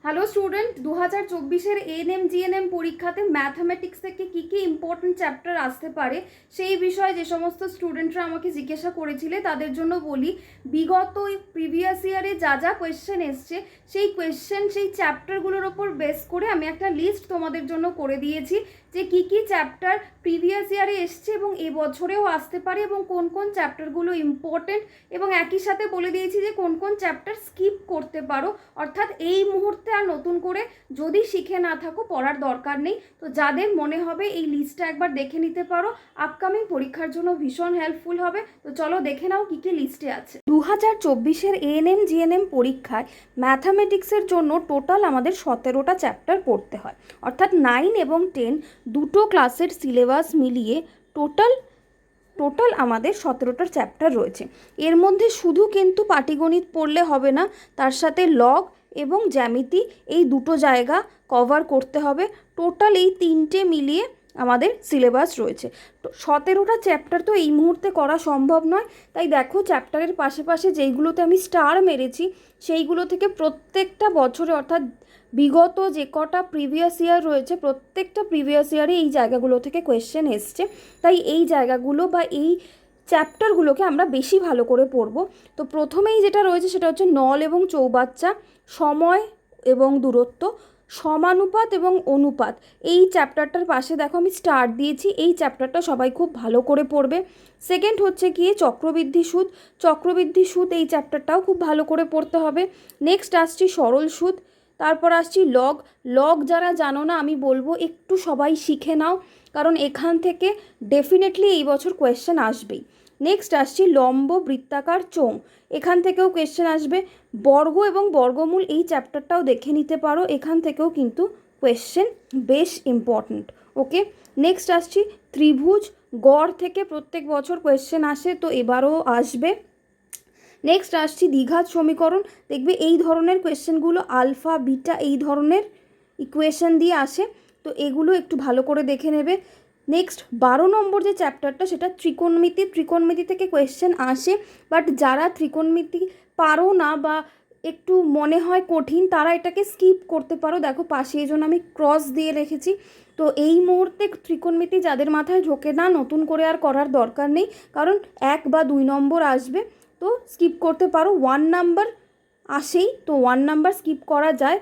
Hello student, 2024-এর ANM GNM পরীক্ষাতে mathematics থেকে কী কী important chapter আসতে পারে সেই বিষয়ে যে সমস্ত স্টুডেন্টরা আমাকে জিজ্ঞাসা করেছিলে তাদের জন্য বলি, বিগত প্রিভিয়াস ইয়ারে যা যা কোয়েশ্চেন এসছে সেই কোয়েশ্চেন সেই চ্যাপ্টারগুলোর ওপর বেস করে আমি একটা লিস্ট তোমাদের জন্য করে দিয়েছি যে কী কী চ্যাপ্টার প্রিভিয়াস ইয়ারে এসছে এবং এবছরেও আসতে পারে এবং কোন কোন চ্যাপ্টারগুলো ইম্পর্টেন্ট, এবং একই সাথে বলে দিয়েছি যে কোন কোন চ্যাপ্টার স্কিপ করতে পারো, অর্থাৎ এই মুহূর্তে আর নতুন করে যদি শিখে না থাকো পড়ার দরকার নেই। তো যাদের মনে হবে এই লিস্টটা একবার দেখে নিতে পারো, আপকামিং পরীক্ষার জন্য ভীষণ হেল্পফুল হবে। তো চলো দেখে নাও কী কী লিস্টে আছে। 2024-এর এএনএম জিএনএম পরীক্ষায় ম্যাথামেটিক্সের জন্য টোটাল আমাদের 17টা চ্যাপ্টার পড়তে হয়, অর্থাৎ 9 এবং 10 দুটো ক্লাসের সিলেবাস মিলিয়ে টোটাল আমাদের 17টা চ্যাপ্টার রয়েছে। এর মধ্যে শুধু কিন্তু পাটিগণিত পড়লে হবে না, তার সাথে লগ এবং জ্যামিতি এই দুটো জায়গা কভার করতে হবে। টোটাল এই তিনটে মিলিয়ে আমাদের সিলেবাস রয়েছে। তো 17টা চ্যাপ্টার তো এই মুহূর্তে করা সম্ভব নয়, তাই দেখো চ্যাপ্টারের পাশে যেইগুলোতে আমি স্টার মেরেছি সেইগুলো থেকে প্রত্যেকটা বছরে, অর্থাৎ বিগত যে কটা প্রিভিয়াস ইয়ার রয়েছে প্রত্যেকটা প্রিভিয়াস ইয়ারে এই জায়গাগুলো থেকে কোয়েশ্চেন এসছে, তাই এই জায়গাগুলো বা এই চ্যাপ্টারগুলোকে আমরা বেশি ভালো করে পড়ব। তো প্রথমেই যেটা রয়েছে সেটা হচ্ছে নল এবং চৌবাচ্চা, সময় এবং দূরত্ব, সমানুপাত এবং অনুপাত। এই চ্যাপ্টারটার পাশে দেখো আমি স্টার দিয়েছি, এই চ্যাপ্টারটা সবাই খুব ভালো করে পড়বে। সেকেন্ড হচ্ছে গিয়ে চক্রবৃদ্ধি সুদ এই চ্যাপ্টারটাও খুব ভালো করে পড়তে হবে। নেক্সট আসছি সরল সুদ, তারপর আসছি লগ যারা জানো না আমি বলবো একটু সবাই শিখে নাও, কারণ এখান থেকে ডেফিনেটলি এই বছর কোয়েশ্চেন আসবেই। নেক্সট আসছি লম্ব বৃত্তাকার চোঙ, এখান থেকেও কোয়েশ্চেন আসবে। বর্গ এবং বর্গমূল এই চ্যাপ্টারটাও দেখে নিতে পারো, এখান থেকেও কিন্তু কোয়েশ্চেন বেশ ইম্পর্ট্যান্ট। ওকে, নেক্সট আসছি ত্রিভুজ, গড় থেকে প্রত্যেক বছর কোয়েশ্চেন আসে, তো এবারও আসবে। নেক্সট আসছি দ্বিঘাত সমীকরণ, দেখবে এই ধরনের কোয়েশ্চেনগুলো আলফা বিটা এই ধরনের ইকুয়েশন দিয়ে আসে, তো এগুলো একটু ভালো করে দেখে নেবে। নেক্সট 12 নম্বর যে চ্যাপ্টারটা সেটা ত্রিকোণমিতি থেকে কোয়েশ্চেন আসে, বাট যারা ত্রিকোণমিতি পারো না বা একটু মনে হয় কঠিন তারা এটাকে স্কিপ করতে পারো, দেখো পাশে এই জন্য আমি ক্রস দিয়ে রেখেছি। তো এই মুহূর্তে ত্রিকোণমিতি যাদের মাথায় ঢোকে না নতুন করে আর করার দরকার নেই, কারণ 1 বা 2 নম্বর আসবে, তো স্কিপ করতে পারো। 1 নাম্বার আসেই, তো 1 নাম্বার স্কিপ করা যায়।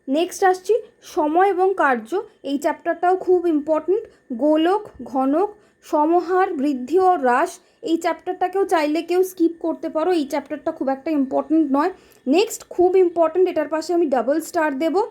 নেক্সট আসছি সময় এবং কার্য, এই চ্যাপ্টারটাও খুব ইম্পর্ট্যান্ট। গোলক, ঘনক, সমহার, বৃদ্ধি ও হ্রাস এই চ্যাপ্টারটাকেও চাইলে কেউ স্কিপ করতে পারো, এই চ্যাপ্টারটা খুব একটা ইম্পর্ট্যান্ট নয়। নেক্সট খুব ইম্পর্ট্যান্ট, এটার পাশে আমি ডাবল স্টার দেবো,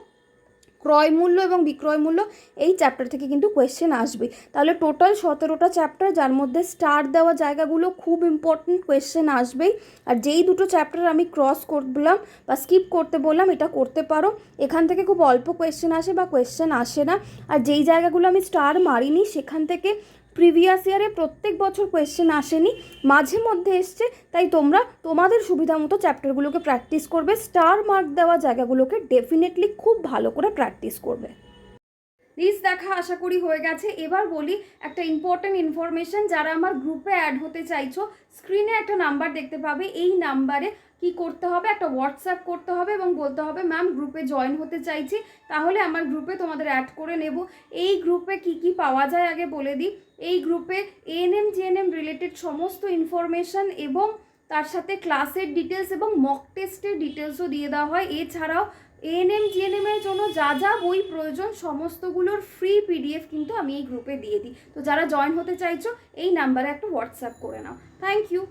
ক্রয় মূল্য এবং বিক্রয় মূল্য এই চ্যাপ্টার থেকে কিন্তু কোয়েশ্চেন আসবে। তাহলে টোটাল 17টা চ্যাপ্টার, যার মধ্যে স্টার দেওয়া জায়গাগুলো খুব ইম্পর্ট্যান্ট, কোয়েশ্চেন আসবেই। আর যেই দুটো চ্যাপ্টার আমি ক্রস করলাম বা স্কিপ করতে বললাম এটা করতে পারো, এখান থেকে খুব অল্প কোয়েশ্চেন আসে বা কোয়েশ্চেন আসে না। আর যেই জায়গাগুলো আমি স্টার মারিনি সেখান থেকে প্রিভিয়াস ইয়ারে প্রত্যেক বছর কোয়েশ্চেন আসেনি, মাঝে মধ্যে এসছে, তাই তোমরা তোমাদের সুবিধা মতো চ্যাপ্টারগুলোকে প্র্যাকটিস করবে। স্টার মার্ক দেওয়া জায়গাগুলোকে ডেফিনেটলি খুব ভালো করে প্র্যাকটিস করবে। লিস্ট দেখা আশা করি হয়ে গেছে। এবার বলি একটা ইম্পর্টেন্ট ইনফরমেশন, যারা আমার গ্রুপে অ্যাড হতে চাইছো স্ক্রিনে একটা নাম্বার দেখতে পাবে, এই নাম্বারে কি করতে হবে, একটা হোয়াটসঅ্যাপ করতে হবে এবং বলতে হবে ম্যাম গ্রুপে জয়েন হতে চাইছি, তাহলে আমার গ্রুপে তোমাদের অ্যাড করে নেব। এই গ্রুপে কি কি পাওয়া যায় আগে বলে দিই। এই গ্রুপে এএনএম জিএনএম রিলেটেড সমস্ত ইনফরমেশন এবং তার সাথে ক্লাসের ডিটেলস এবং মক টেস্টের ডিটেলসও দিয়ে দেওয়া হয়। এছাড়াও এএনএম জিএনএম এর জন্য যা যা বই প্রয়োজন সমস্তগুলোর ফ্রি পিডিএফ কিন্তু আমি এই গ্রুপে দিয়ে দিই। তো যারা জয়েন হতে চাইছো এই নাম্বারে একটা হোয়াটসঅ্যাপ করে নাও। Thank you.